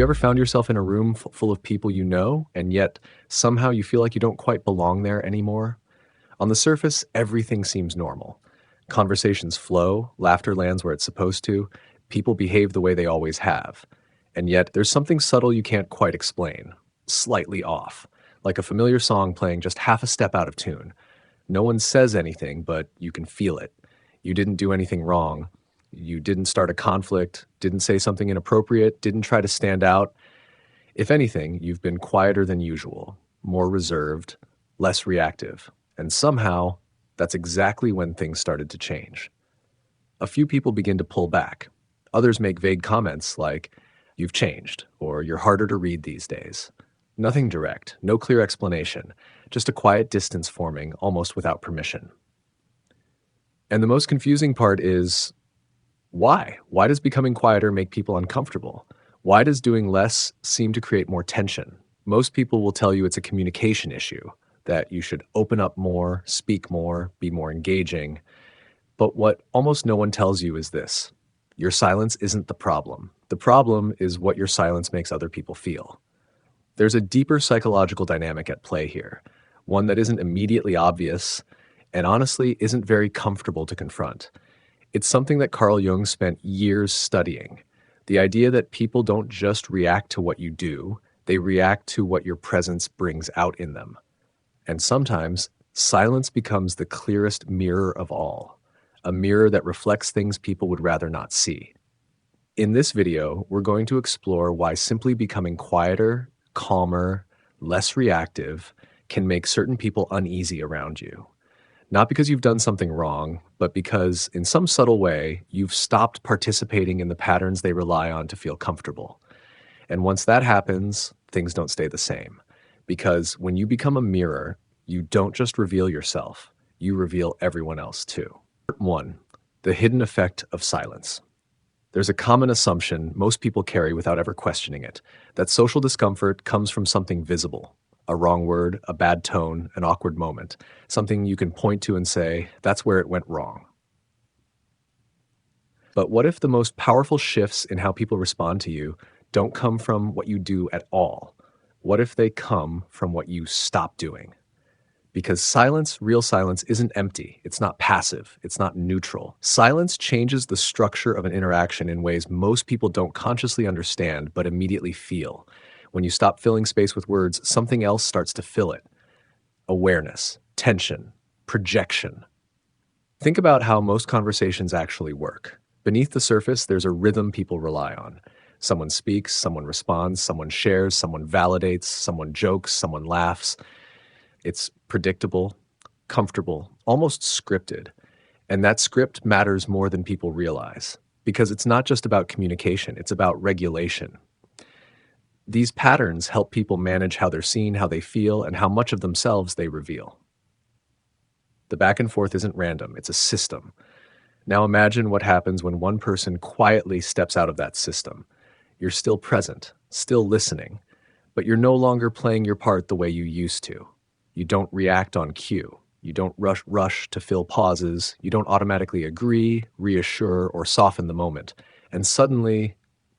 You ever found yourself in a room full of people you know, and yet somehow you feel like you don't quite belong there anymore? On the surface, everything seems normal. Conversations flow, laughter lands where it's supposed to, people behave the way they always have. And yet, there's something subtle you can't quite explain, slightly off, like a familiar song playing just half a step out of tune. No one says anything, but you can feel it. You didn't do anything wrong. You didn't start a conflict, didn't say something inappropriate, didn't try to stand out. If anything, you've been quieter than usual, more reserved, less reactive. And somehow, that's exactly when things started to change. A few people begin to pull back. Others make vague comments like, "You've changed," or "You're harder to read these days." Nothing direct, no clear explanation, just a quiet distance forming almost without permission. And the most confusing part is, why? Why does becoming quieter make people uncomfortable? Why does doing less seem to create more tension? Most people will tell you it's a communication issue, that you should open up more, speak more, be more engaging. But what almost no one tells you is this: your silence isn't the problem. The problem is what your silence makes other people feel. There's a deeper psychological dynamic at play here, one that isn't immediately obvious and honestly isn't very comfortable to confront. It's something that Carl Jung spent years studying. The idea that people don't just react to what you do, they react to what your presence brings out in them. And sometimes, silence becomes the clearest mirror of all, a mirror that reflects things people would rather not see. In this video, we're going to explore why simply becoming quieter, calmer, less reactive can make certain people uneasy around you. Not because you've done something wrong, but because, in some subtle way, you've stopped participating in the patterns they rely on to feel comfortable. And once that happens, things don't stay the same. Because when you become a mirror, you don't just reveal yourself, you reveal everyone else too. Part 1. The hidden effect of silence. There's a common assumption most people carry without ever questioning it, that social discomfort comes from something visible. A wrong word, a bad tone, an awkward moment, something you can point to and say, "That's where it went wrong." But what if the most powerful shifts in how people respond to you don't come from what you do at all? What if they come from what you stop doing? Because silence, real silence, isn't empty. It's not passive. It's not neutral. Silence changes the structure of an interaction in ways most people don't consciously understand but immediately feel. When you stop filling space with words, something else starts to fill it. Awareness, tension, projection. Think about how most conversations actually work. Beneath the surface, there's a rhythm people rely on. Someone speaks, someone responds, someone shares, someone validates, someone jokes, someone laughs. It's predictable, comfortable, almost scripted. And that script matters more than people realize, because it's not just about communication, it's about regulation. These patterns help people manage how they're seen, how they feel, and how much of themselves they reveal. The back and forth isn't random, it's a system. Now imagine what happens when one person quietly steps out of that system. You're still present, still listening, but you're no longer playing your part the way you used to. You don't react on cue. You don't rush to fill pauses. You don't automatically agree, reassure, or soften the moment. And suddenly,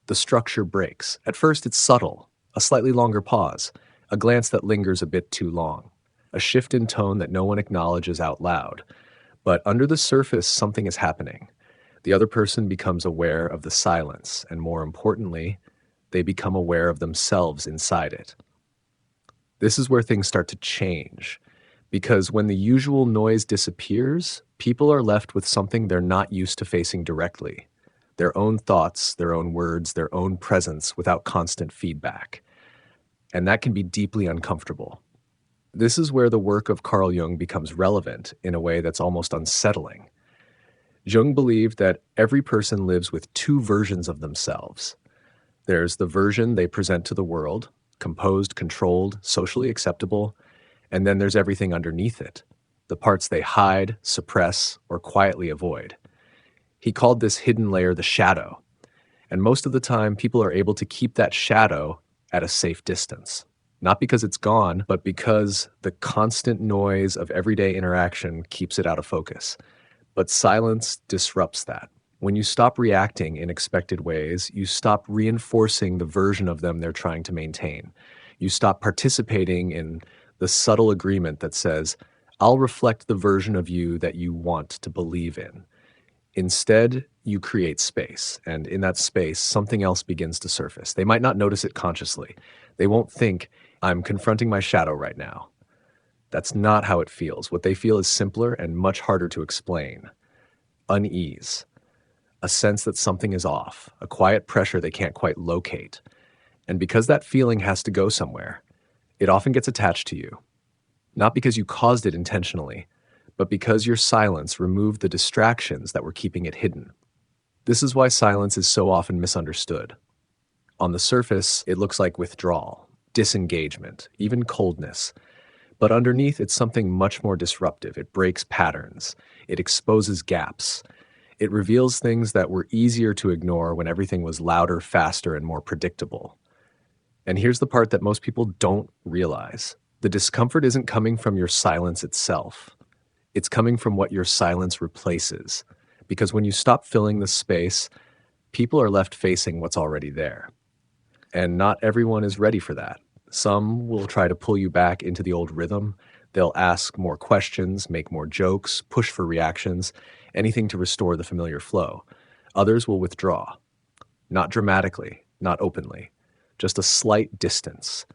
the structure breaks. At first, it's subtle, a slightly longer pause, a glance that lingers a bit too long, a shift in tone that no one acknowledges out loud. But under the surface, something is happening. The other person becomes aware of the silence, and more importantly, they become aware of themselves inside it. This is where things start to change, because when the usual noise disappears, people are left with something they're not used to facing directly. Their own thoughts, their own words, their own presence without constant feedback. And that can be deeply uncomfortable. This is where the work of Carl Jung becomes relevant in a way that's almost unsettling. Jung believed that every person lives with two versions of themselves. There's the version they present to the world, composed, controlled, socially acceptable, and then there's everything underneath it, the parts they hide, suppress, or quietly avoid. He called this hidden layer the shadow, and most of the time people are able to keep that shadow at a safe distance. Not because it's gone, but because the constant noise of everyday interaction keeps it out of focus. But silence disrupts that. When you stop reacting in expected ways, you stop reinforcing the version of them they're trying to maintain. You stop participating in the subtle agreement that says, I'll reflect the version of you that you want to believe in. Instead, you create space, and in that space, something else begins to surface. They might not notice it consciously. They won't think, I'm confronting my shadow right now. That's not how it feels. What they feel is simpler and much harder to explain. Unease, a sense that something is off, a quiet pressure they can't quite locate. And because that feeling has to go somewhere, it often gets attached to you. Not because you caused it intentionally, but because your silence removed the distractions that were keeping it hidden. This is why silence is so often misunderstood. On the surface, it looks like withdrawal, disengagement, even coldness. But underneath, it's something much more disruptive. It breaks patterns. It exposes gaps. It reveals things that were easier to ignore when everything was louder, faster, and more predictable. And here's the part that most people don't realize. The discomfort isn't coming from your silence itself. It's coming from what your silence replaces. Because when you stop filling the space, people are left facing what's already there. And not everyone is ready for that. Some will try to pull you back into the old rhythm. They'll ask more questions, make more jokes, push for reactions, anything to restore the familiar flow. Others will withdraw. Not dramatically, not openly, just a slight distance.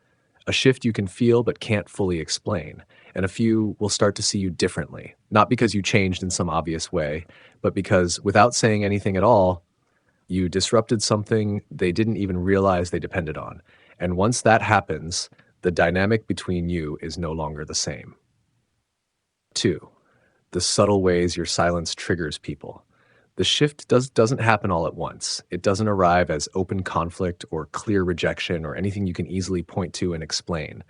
A shift you can feel but can't fully explain. And a few will start to see you differently, not because you changed in some obvious way, but because without saying anything at all, you disrupted something they didn't even realize they depended on. And once that happens, the dynamic between you is no longer the same. 2. The subtle ways your silence triggers people. The shift doesn't happen all at once. It doesn't arrive as open conflict or clear rejection or anything you can easily point to and explain.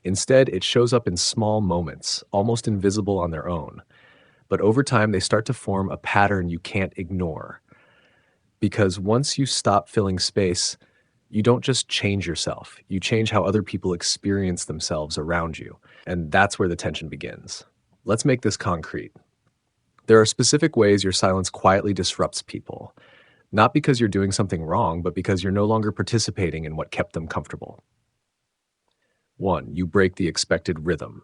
Instead, it shows up in small moments, almost invisible on their own. But over time, they start to form a pattern you can't ignore. Because once you stop filling space, you don't just change yourself, you change how other people experience themselves around you. And that's where the tension begins. Let's make this concrete. There are specific ways your silence quietly disrupts people, not because you're doing something wrong, but because you're no longer participating in what kept them comfortable. 1. You break the expected rhythm.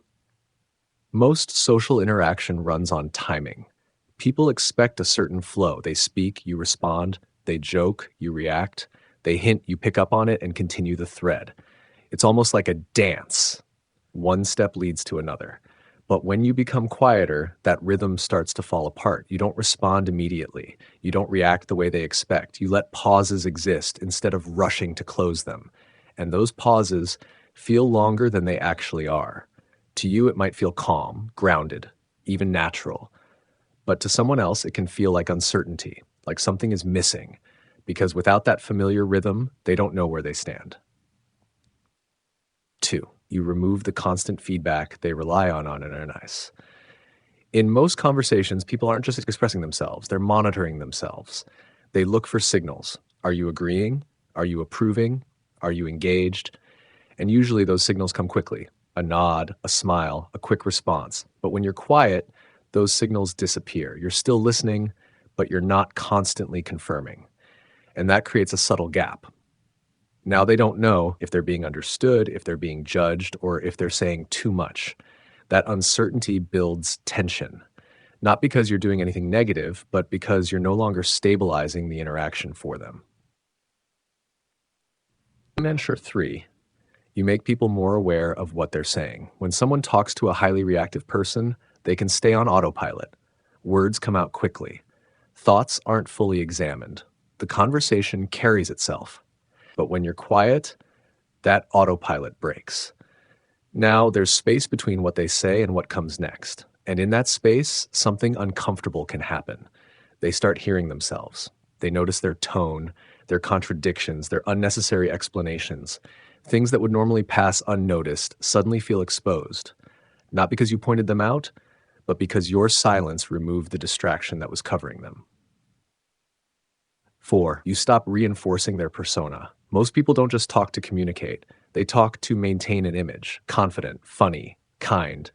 Most social interaction runs on timing. People expect a certain flow. They speak, you respond. They joke, you react. They hint, you pick up on it and continue the thread. It's almost like a dance. One step leads to another. But when you become quieter, that rhythm starts to fall apart. You don't respond immediately. You don't react the way they expect. You let pauses exist instead of rushing to close them. And those pauses feel longer than they actually are. To you, it might feel calm, grounded, even natural. But to someone else, it can feel like uncertainty, like something is missing, because without that familiar rhythm, they don't know where they stand. 2. You remove the constant feedback they rely on inner nice. In most conversations, people aren't just expressing themselves, they're monitoring themselves. They look for signals. Are you agreeing? Are you approving? Are you engaged? And usually those signals come quickly. A nod, a smile, a quick response. But when you're quiet, those signals disappear. You're still listening, but you're not constantly confirming. And that creates a subtle gap. Now they don't know if they're being understood, if they're being judged, or if they're saying too much. That uncertainty builds tension, not because you're doing anything negative, but because you're no longer stabilizing the interaction for them. Dimension 3. You make people more aware of what they're saying. When someone talks to a highly reactive person, they can stay on autopilot. Words come out quickly. Thoughts aren't fully examined. The conversation carries itself. But when you're quiet, that autopilot breaks. Now there's space between what they say and what comes next. And in that space, something uncomfortable can happen. They start hearing themselves. They notice their tone, their contradictions, their unnecessary explanations. Things that would normally pass unnoticed suddenly feel exposed. Not because you pointed them out, but because your silence removed the distraction that was covering them. 4. You stop reinforcing their persona. Most people don't just talk to communicate. They talk to maintain an image, confident, funny, kind,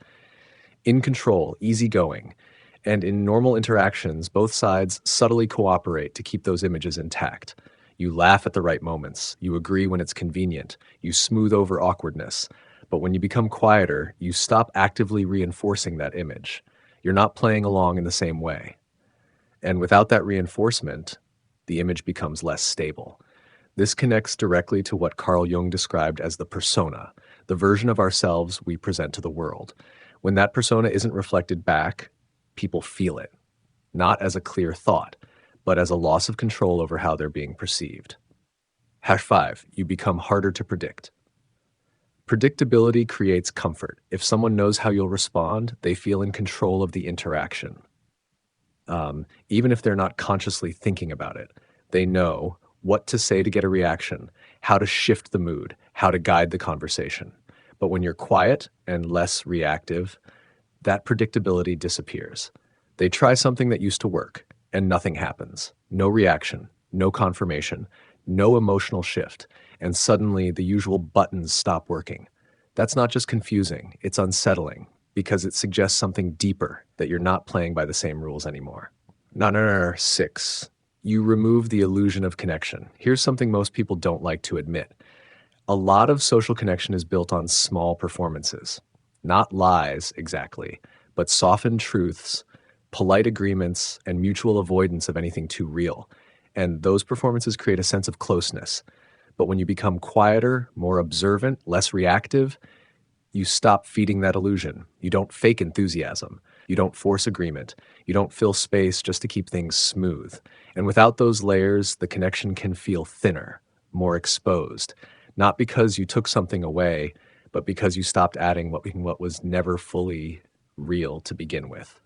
in control, easygoing. And in normal interactions, both sides subtly cooperate to keep those images intact. You laugh at the right moments, you agree when it's convenient, you smooth over awkwardness. But when you become quieter, you stop actively reinforcing that image. You're not playing along in the same way. And without that reinforcement, the image becomes less stable. This connects directly to what Carl Jung described as the persona, the version of ourselves we present to the world. When that persona isn't reflected back, people feel it, not as a clear thought, but as a loss of control over how they're being perceived. Hash 5, you become harder to predict. Predictability creates comfort. If someone knows how you'll respond, they feel in control of the interaction. Even if they're not consciously thinking about it, they know what to say to get a reaction, how to shift the mood, how to guide the conversation. But when you're quiet and less reactive, that predictability disappears. They try something that used to work, and nothing happens. No reaction, no confirmation, no emotional shift, and suddenly the usual buttons stop working. That's not just confusing, it's unsettling, because it suggests something deeper, that you're not playing by the same rules anymore. No. 6. You remove the illusion of connection. Here's something most people don't like to admit. A lot of social connection is built on small performances. Not lies, exactly, but softened truths, polite agreements, and mutual avoidance of anything too real. And those performances create a sense of closeness. But when you become quieter, more observant, less reactive, you stop feeding that illusion. You don't fake enthusiasm. You don't force agreement. You don't fill space just to keep things smooth. And without those layers, the connection can feel thinner, more exposed. Not because you took something away, but because you stopped adding what was never fully real to begin with.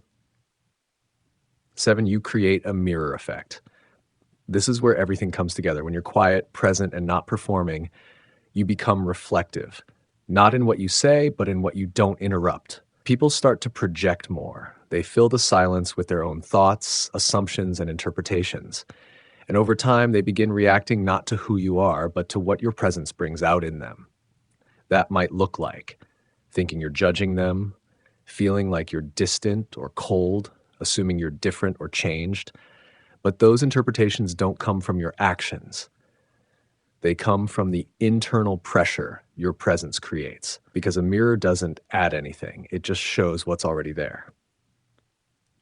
7, you create a mirror effect. This is where everything comes together. When you're quiet, present, and not performing, you become reflective. Not in what you say, but in what you don't interrupt. People start to project more. They fill the silence with their own thoughts, assumptions, and interpretations. And over time, they begin reacting not to who you are, but to what your presence brings out in them. That might look like thinking you're judging them, feeling like you're distant or cold, assuming you're different or changed. But those interpretations don't come from your actions. They come from the internal pressure your presence creates, because a mirror doesn't add anything. It just shows what's already there.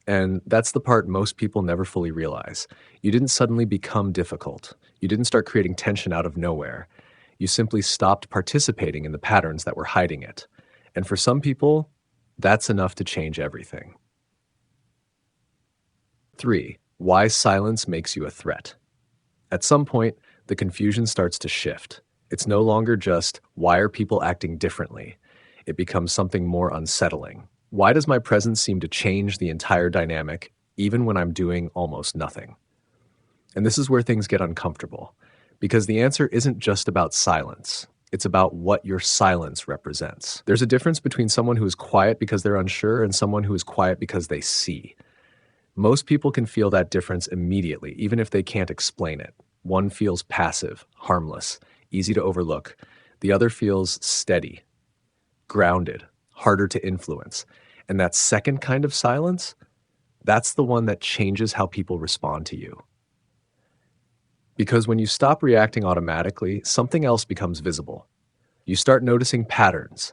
And that's the part most people never fully realize. You didn't suddenly become difficult. You didn't start creating tension out of nowhere. You simply stopped participating in the patterns that were hiding it. And for some people, that's enough to change everything. 3. Why silence makes you a threat. At some point, the confusion starts to shift. It's no longer just, why are people acting differently? It becomes something more unsettling. Why does my presence seem to change the entire dynamic, even when I'm doing almost nothing? And this is where things get uncomfortable, because the answer isn't just about silence. It's about what your silence represents. There's a difference between someone who is quiet because they're unsure and someone who is quiet because they see. Most people can feel that difference immediately, even if they can't explain it. One feels passive, harmless, easy to overlook. The other feels steady, grounded, harder to influence. And that second kind of silence, that's the one that changes how people respond to you. Because when you stop reacting automatically, something else becomes visible. You start noticing patterns,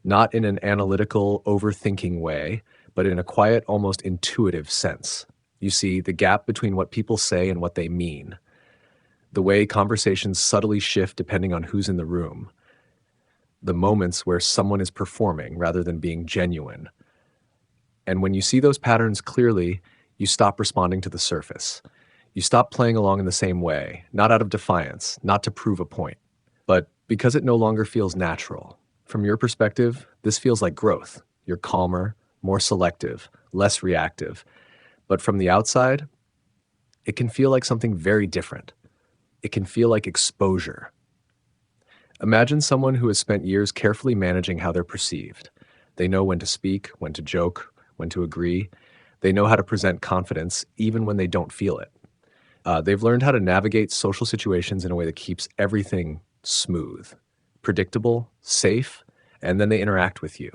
not in an analytical, overthinking way, but in a quiet, almost intuitive sense. You see the gap between what people say and what they mean, the way conversations subtly shift depending on who's in the room, the moments where someone is performing rather than being genuine. And when you see those patterns clearly, you stop responding to the surface. You stop playing along in the same way, not out of defiance, not to prove a point, but because it no longer feels natural. From your perspective, this feels like growth. You're calmer, more selective, less reactive. But from the outside, it can feel like something very different. It can feel like exposure. Imagine someone who has spent years carefully managing how they're perceived. They know when to speak, when to joke, when to agree. They know how to present confidence even when they don't feel it. They've learned how to navigate social situations in a way that keeps everything smooth, predictable, safe, and then they interact with you.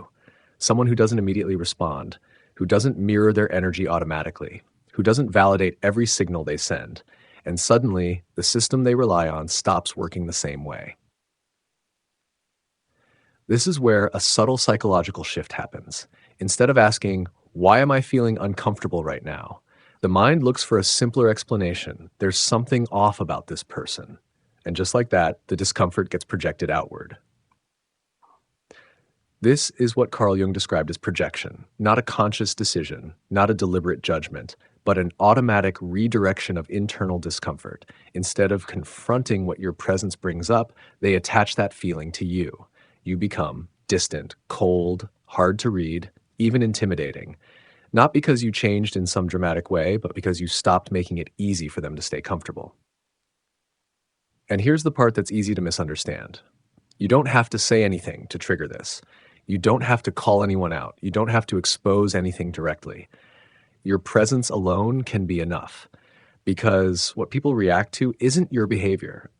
Someone who doesn't immediately respond, who doesn't mirror their energy automatically, who doesn't validate every signal they send, and suddenly the system they rely on stops working the same way. This is where a subtle psychological shift happens. Instead of asking, why am I feeling uncomfortable right now? The mind looks for a simpler explanation. There's something off about this person. And just like that, the discomfort gets projected outward. This is what Carl Jung described as projection, not a conscious decision, not a deliberate judgment, but an automatic redirection of internal discomfort. Instead of confronting what your presence brings up, they attach that feeling to you. You become distant, cold, hard to read, even intimidating. Not because you changed in some dramatic way, but because you stopped making it easy for them to stay comfortable. And here's the part that's easy to misunderstand. You don't have to say anything to trigger this. You don't have to call anyone out. You don't have to expose anything directly. Your presence alone can be enough because what people react to isn't your behavior.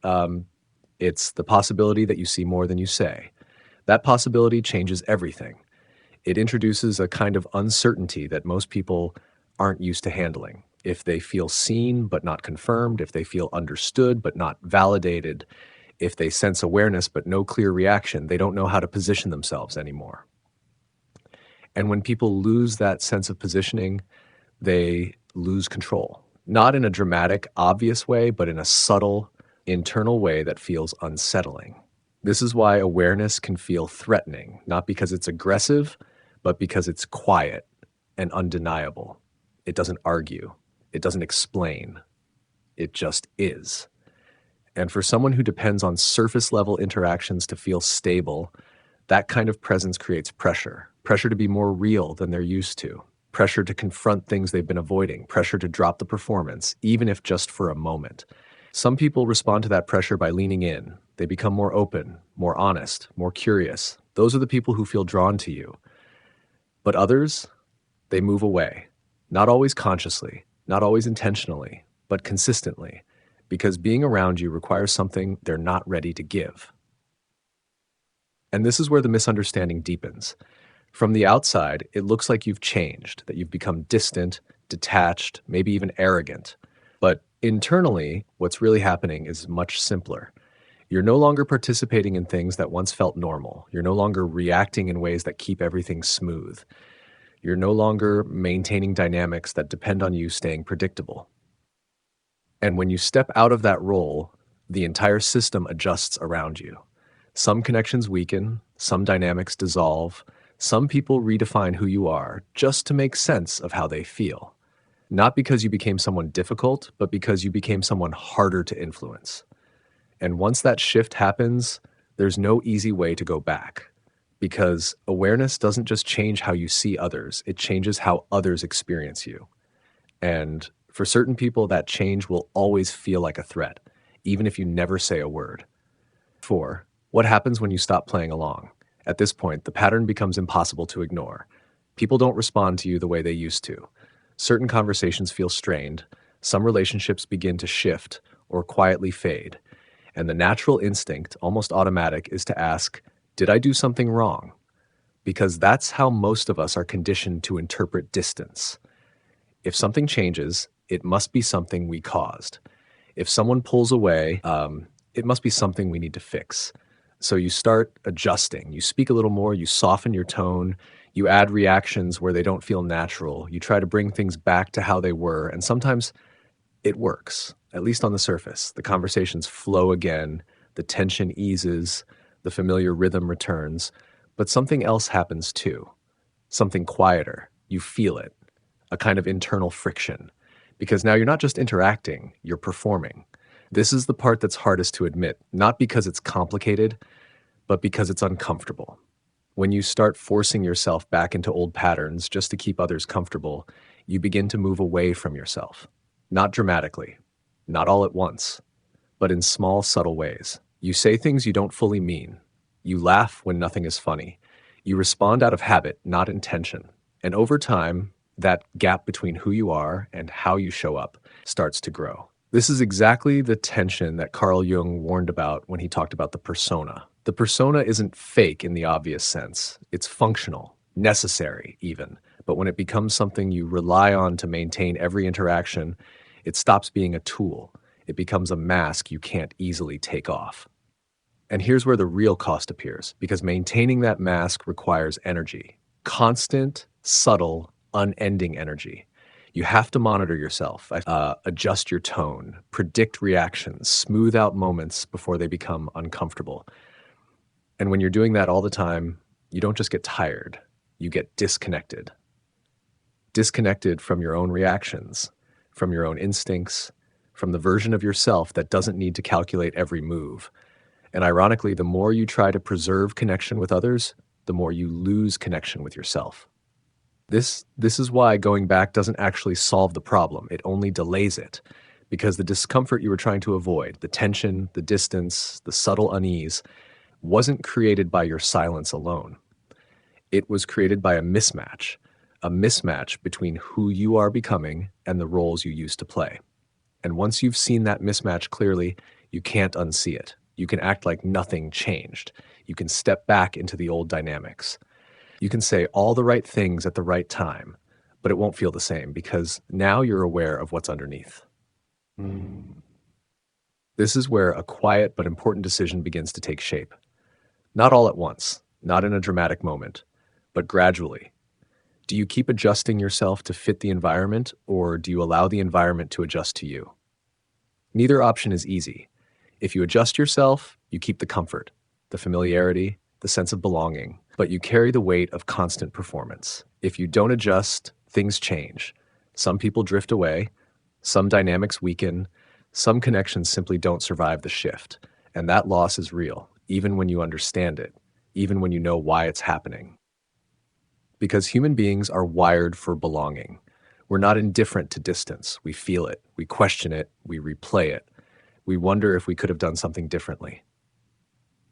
It's the possibility that you see more than you say. That possibility changes everything. It introduces a kind of uncertainty that most people aren't used to handling. If they feel seen but not confirmed, if they feel understood but not validated, if they sense awareness but no clear reaction, they don't know how to position themselves anymore. And when people lose that sense of positioning, they lose control. Not in a dramatic, obvious way, but in a subtle, internal way that feels unsettling. This is why awareness can feel threatening, not because it's aggressive, but because it's quiet and undeniable. It doesn't argue. It doesn't explain. It just is. And for someone who depends on surface level interactions to feel stable, that kind of presence creates pressure. Pressure to be more real than they're used to. Pressure to confront things they've been avoiding. Pressure to drop the performance, even if just for a moment. Some people respond to that pressure by leaning in. They become more open, more honest, more curious. Those are the people who feel drawn to you. But others, they move away. Not always consciously, not always intentionally, but consistently. Because being around you requires something they're not ready to give. And this is where the misunderstanding deepens. From the outside, it looks like you've changed, that you've become distant, detached, maybe even arrogant. But internally, what's really happening is much simpler. You're no longer participating in things that once felt normal. You're no longer reacting in ways that keep everything smooth. You're no longer maintaining dynamics that depend on you staying predictable. And when you step out of that role, the entire system adjusts around you. Some connections weaken, some dynamics dissolve, some people redefine who you are just to make sense of how they feel. Not because you became someone difficult, but because you became someone harder to influence. And once that shift happens, there's no easy way to go back. Because awareness doesn't just change how you see others, it changes how others experience you. And for certain people, that change will always feel like a threat, even if you never say a word. 4. What happens when you stop playing along? At this point, the pattern becomes impossible to ignore. People don't respond to you the way they used to. Certain conversations feel strained, some relationships begin to shift or quietly fade. And the natural instinct, almost automatic, is to ask, did I do something wrong? Because that's how most of us are conditioned to interpret distance. If something changes, it must be something we caused. If someone pulls away, it must be something we need to fix. So you start adjusting. You speak a little more, you soften your tone, you add reactions where they don't feel natural. You try to bring things back to how they were, and sometimes it works, at least on the surface. The conversations flow again, the tension eases, the familiar rhythm returns, but something else happens too. Something quieter. You feel it, a kind of internal friction. Because now you're not just interacting, you're performing. This is the part that's hardest to admit, not because it's complicated, but because it's uncomfortable. When you start forcing yourself back into old patterns just to keep others comfortable, you begin to move away from yourself. Not dramatically, not all at once, but in small, subtle ways. You say things you don't fully mean. You laugh when nothing is funny. You respond out of habit, not intention. And over time, that gap between who you are and how you show up starts to grow. This is exactly the tension that Carl Jung warned about when he talked about the persona. The persona isn't fake in the obvious sense. It's functional, necessary even, But when it becomes something you rely on to maintain every interaction, it stops being a tool. It becomes a mask you can't easily take off. And here's where the real cost appears, because maintaining that mask requires energy. Constant, subtle, unending energy. You have to monitor yourself, adjust your tone, predict reactions, smooth out moments before they become uncomfortable. And when you're doing that all the time, you don't just get tired, you get disconnected. Disconnected from your own reactions, from your own instincts, from the version of yourself that doesn't need to calculate every move. And ironically, the more you try to preserve connection with others, the more you lose connection with yourself. This is why going back doesn't actually solve the problem. It only delays it, because the discomfort you were trying to avoid, the tension, the distance, the subtle unease, wasn't created by your silence alone. It was created by a mismatch between who you are becoming and the roles you used to play. And once you've seen that mismatch clearly, you can't unsee it. You can act like nothing changed. You can step back into the old dynamics. You can say all the right things at the right time, but it won't feel the same because now you're aware of what's underneath. This is where a quiet but important decision begins to take shape. Not all at once, not in a dramatic moment, but gradually. Do you keep adjusting yourself to fit the environment, or do you allow the environment to adjust to you? Neither option is easy. If you adjust yourself, you keep the comfort, the familiarity, the sense of belonging, but you carry the weight of constant performance. If you don't adjust, things change. Some people drift away, some dynamics weaken, some connections simply don't survive the shift, and that loss is real, even when you understand it, even when you know why it's happening. Because human beings are wired for belonging. We're not indifferent to distance. We feel it, we question it, we replay it. We wonder if we could have done something differently.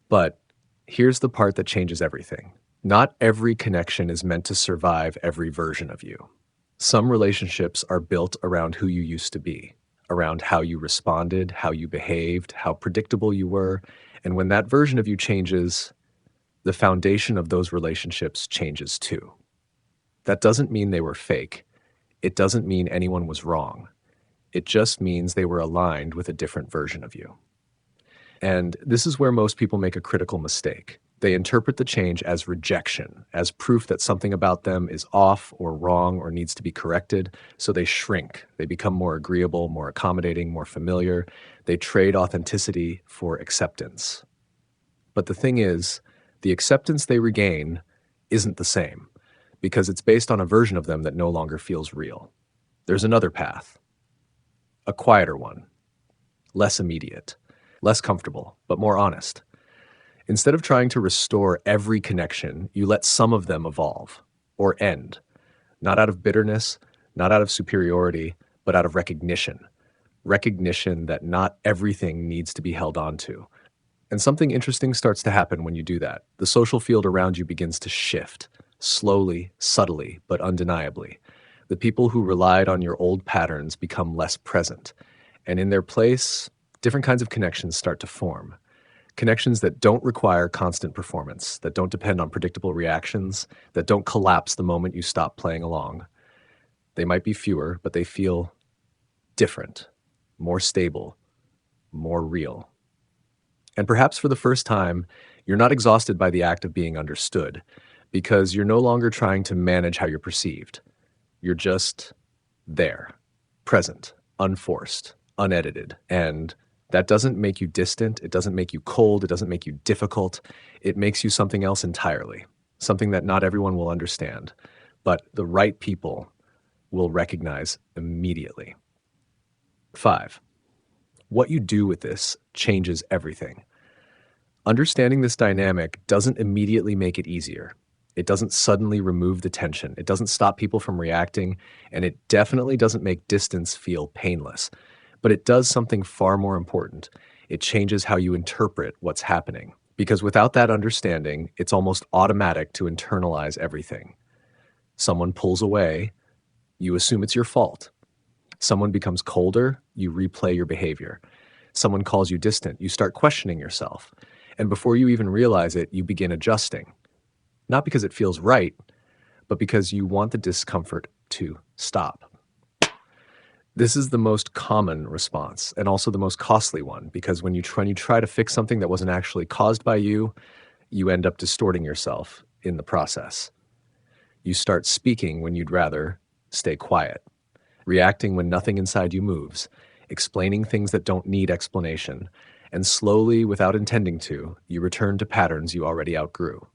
But here's the part that changes everything. Not every connection is meant to survive every version of you. Some relationships are built around who you used to be, around how you responded, how you behaved, how predictable you were. And when that version of you changes, the foundation of those relationships changes too. That doesn't mean they were fake. It doesn't mean anyone was wrong. It just means they were aligned with a different version of you. And this is where most people make a critical mistake. They interpret the change as rejection, as proof that something about them is off or wrong or needs to be corrected. So they shrink. They become more agreeable, more accommodating, more familiar. They trade authenticity for acceptance. But the thing is, the acceptance they regain isn't the same, because it's based on a version of them that no longer feels real. There's another path, a quieter one, less immediate, less comfortable, but more honest. Instead of trying to restore every connection, you let some of them evolve or end, not out of bitterness, not out of superiority, but out of recognition. Recognition that not everything needs to be held on to. And something interesting starts to happen when you do that. The social field around you begins to shift, slowly, subtly, but undeniably. The people who relied on your old patterns become less present. And in their place, different kinds of connections start to form. Connections that don't require constant performance, that don't depend on predictable reactions, that don't collapse the moment you stop playing along. They might be fewer, but they feel different, more stable, more real. And perhaps for the first time, you're not exhausted by the act of being understood, because you're no longer trying to manage how you're perceived. You're just there, present, unforced, unedited. And that doesn't make you distant. It doesn't make you cold. It doesn't make you difficult. It makes you something else entirely, something that not everyone will understand, but the right people will recognize immediately. 5. What you do with this changes everything. Understanding this dynamic doesn't immediately make it easier. It doesn't suddenly remove the tension. It doesn't stop people from reacting, and it definitely doesn't make distance feel painless. But it does something far more important. It changes how you interpret what's happening. Because without that understanding, it's almost automatic to internalize everything. Someone pulls away, you assume it's your fault. Someone becomes colder, you replay your behavior. Someone calls you distant, you start questioning yourself. And before you even realize it, you begin adjusting. Not because it feels right, but because you want the discomfort to stop. This is the most common response and also the most costly one because when you try to fix something that wasn't actually caused by you, you end up distorting yourself in the process. You start speaking when you'd rather stay quiet, reacting when nothing inside you moves, explaining things that don't need explanation, and slowly, without intending to, you return to patterns you already outgrew.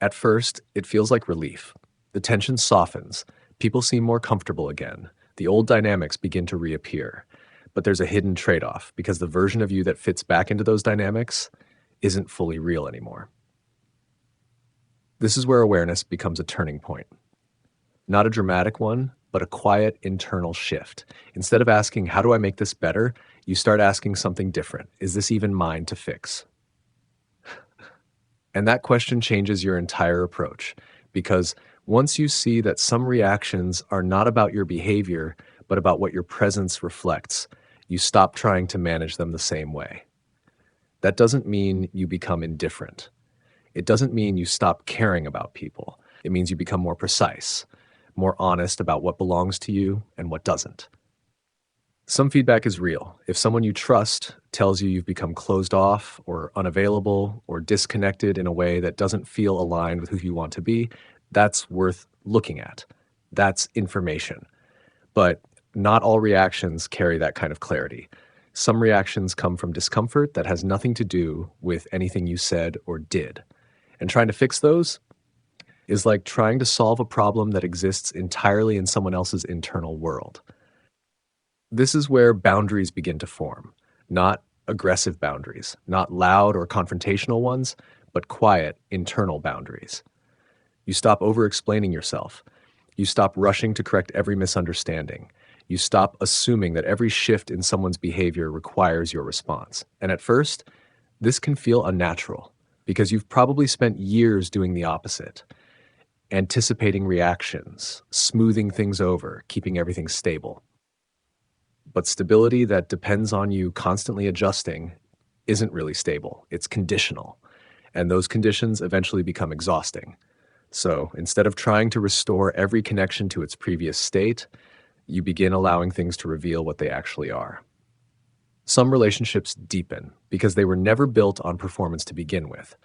At first, it feels like relief. The tension softens, people seem more comfortable again, the old dynamics begin to reappear. But there's a hidden trade-off because the version of you that fits back into those dynamics isn't fully real anymore. This is where awareness becomes a turning point. Not a dramatic one, but a quiet internal shift. Instead of asking, how do I make this better? You start asking something different. Is this even mine to fix? And that question changes your entire approach because once you see that some reactions are not about your behavior, but about what your presence reflects, you stop trying to manage them the same way. That doesn't mean you become indifferent. It doesn't mean you stop caring about people. It means you become more precise, more honest about what belongs to you and what doesn't. Some feedback is real. If someone you trust tells you you've become closed off or unavailable or disconnected in a way that doesn't feel aligned with who you want to be, that's worth looking at. That's information. But not all reactions carry that kind of clarity. Some reactions come from discomfort that has nothing to do with anything you said or did. And trying to fix those is like trying to solve a problem that exists entirely in someone else's internal world. This is where boundaries begin to form, not aggressive boundaries, not loud or confrontational ones, but quiet, internal boundaries. You stop over-explaining yourself. You stop rushing to correct every misunderstanding. You stop assuming that every shift in someone's behavior requires your response. And at first, this can feel unnatural because you've probably spent years doing the opposite, anticipating reactions, smoothing things over, keeping everything stable. But stability that depends on you constantly adjusting isn't really stable. It's conditional. And those conditions eventually become exhausting. So instead of trying to restore every connection to its previous state, you begin allowing things to reveal what they actually are. Some relationships deepen because they were never built on performance to begin with.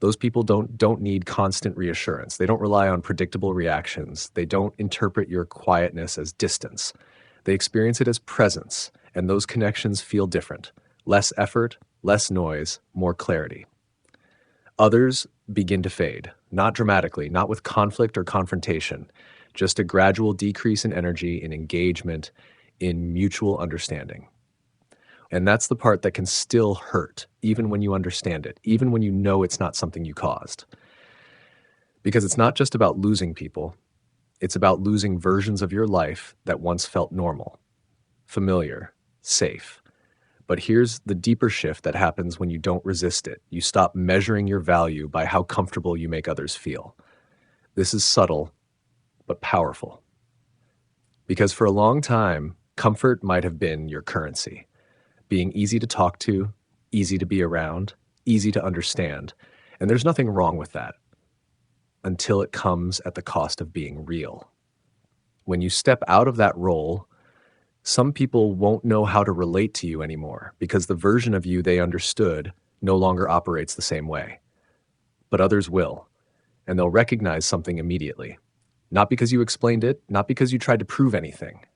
Those people don't need constant reassurance. They don't rely on predictable reactions. They don't interpret your quietness as distance. They experience it as presence, and those connections feel different. Less effort, less noise, more clarity. Others begin to fade, not dramatically, not with conflict or confrontation, just a gradual decrease in energy, in engagement, in mutual understanding. And that's the part that can still hurt, even when you understand it, even when you know it's not something you caused. Because it's not just about losing people, it's about losing versions of your life that once felt normal, familiar, safe. But here's the deeper shift that happens when you don't resist it. You stop measuring your value by how comfortable you make others feel. This is subtle, but powerful. Because for a long time, comfort might have been your currency. Being easy to talk to, easy to be around, easy to understand. And there's nothing wrong with that until it comes at the cost of being real. When you step out of that role, some people won't know how to relate to you anymore because the version of you they understood no longer operates the same way. But others will, and they'll recognize something immediately. Not because you explained it, not because you tried to prove anything,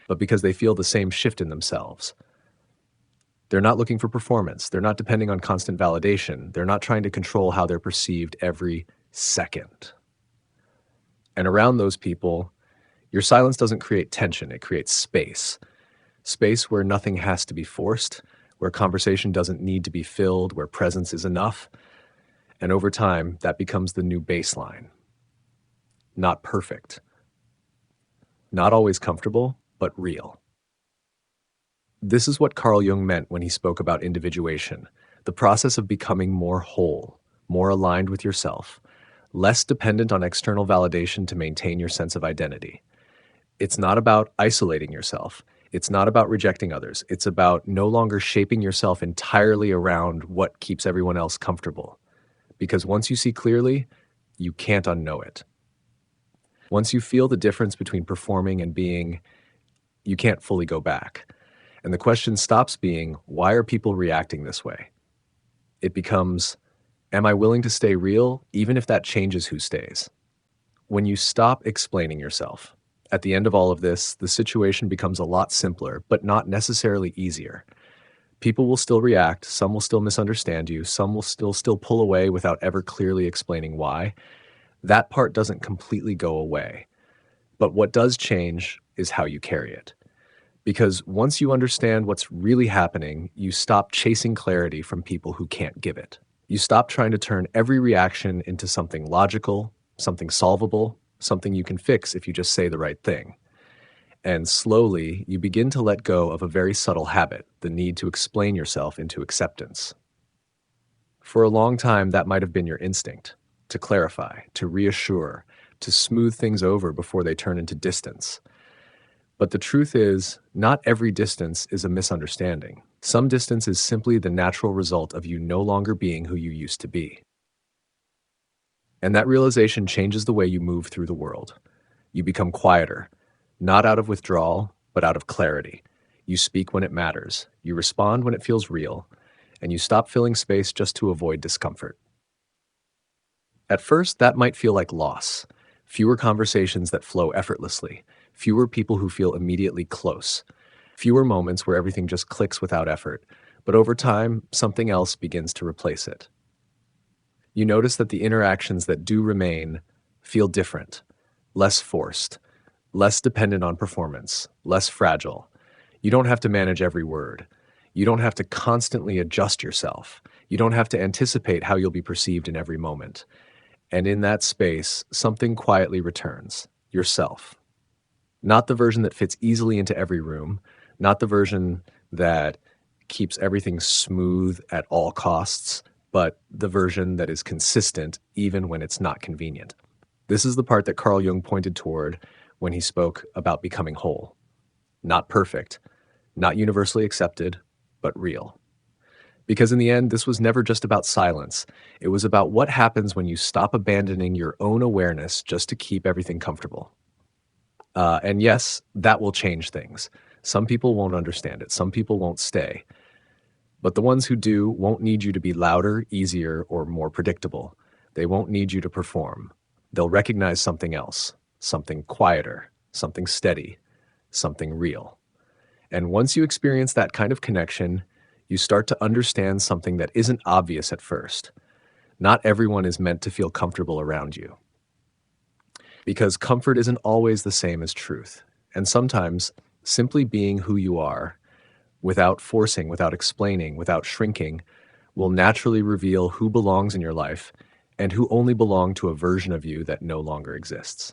but because they feel the same shift in themselves. They're not looking for performance. They're not depending on constant validation. They're not trying to control how they're perceived every second. And around those people, your silence doesn't create tension, it creates space. Space where nothing has to be forced, where conversation doesn't need to be filled, where presence is enough. And over time, that becomes the new baseline. Not perfect. Not always comfortable, but real. This is what Carl Jung meant when he spoke about individuation, the process of becoming more whole, more aligned with yourself, less dependent on external validation to maintain your sense of identity. It's not about isolating yourself. It's not about rejecting others. It's about no longer shaping yourself entirely around what keeps everyone else comfortable. Because once you see clearly, you can't unknow it. Once you feel the difference between performing and being, you can't fully go back. And the question stops being, why are people reacting this way? It becomes, am I willing to stay real, even if that changes who stays? When you stop explaining yourself, at the end of all of this, the situation becomes a lot simpler, but not necessarily easier. People will still react, some will still misunderstand you, some will still pull away without ever clearly explaining why. That part doesn't completely go away. But what does change is how you carry it. Because once you understand what's really happening, you stop chasing clarity from people who can't give it. You stop trying to turn every reaction into something logical, something solvable, something you can fix if you just say the right thing. And slowly, you begin to let go of a very subtle habit, the need to explain yourself into acceptance. For a long time, that might have been your instinct, to clarify, to reassure, to smooth things over before they turn into distance. But the truth is, not every distance is a misunderstanding. Some distance is simply the natural result of you no longer being who you used to be. And that realization changes the way you move through the world. You become quieter, not out of withdrawal, but out of clarity. You speak when it matters, you respond when it feels real, and you stop filling space just to avoid discomfort. At first, that might feel like loss. Fewer conversations that flow effortlessly, fewer people who feel immediately close, fewer moments where everything just clicks without effort, but over time, something else begins to replace it. You notice that the interactions that do remain feel different, less forced, less dependent on performance, less fragile. You don't have to manage every word. You don't have to constantly adjust yourself. You don't have to anticipate how you'll be perceived in every moment. And in that space, something quietly returns, yourself. Not the version that fits easily into every room, not the version that keeps everything smooth at all costs, but the version that is consistent even when it's not convenient. This is the part that Carl Jung pointed toward when he spoke about becoming whole. Not perfect, not universally accepted, but real. Because in the end, this was never just about silence. It was about what happens when you stop abandoning your own awareness just to keep everything comfortable. And yes, that will change things. Some people won't understand it. Some people won't stay. But the ones who do won't need you to be louder, easier, or more predictable. They won't need you to perform. They'll recognize something else, something quieter, something steady, something real. And once you experience that kind of connection, you start to understand something that isn't obvious at first. Not everyone is meant to feel comfortable around you. Because comfort isn't always the same as truth. And sometimes simply being who you are, without forcing, without explaining, without shrinking, will naturally reveal who belongs in your life and who only belong to a version of you that no longer exists.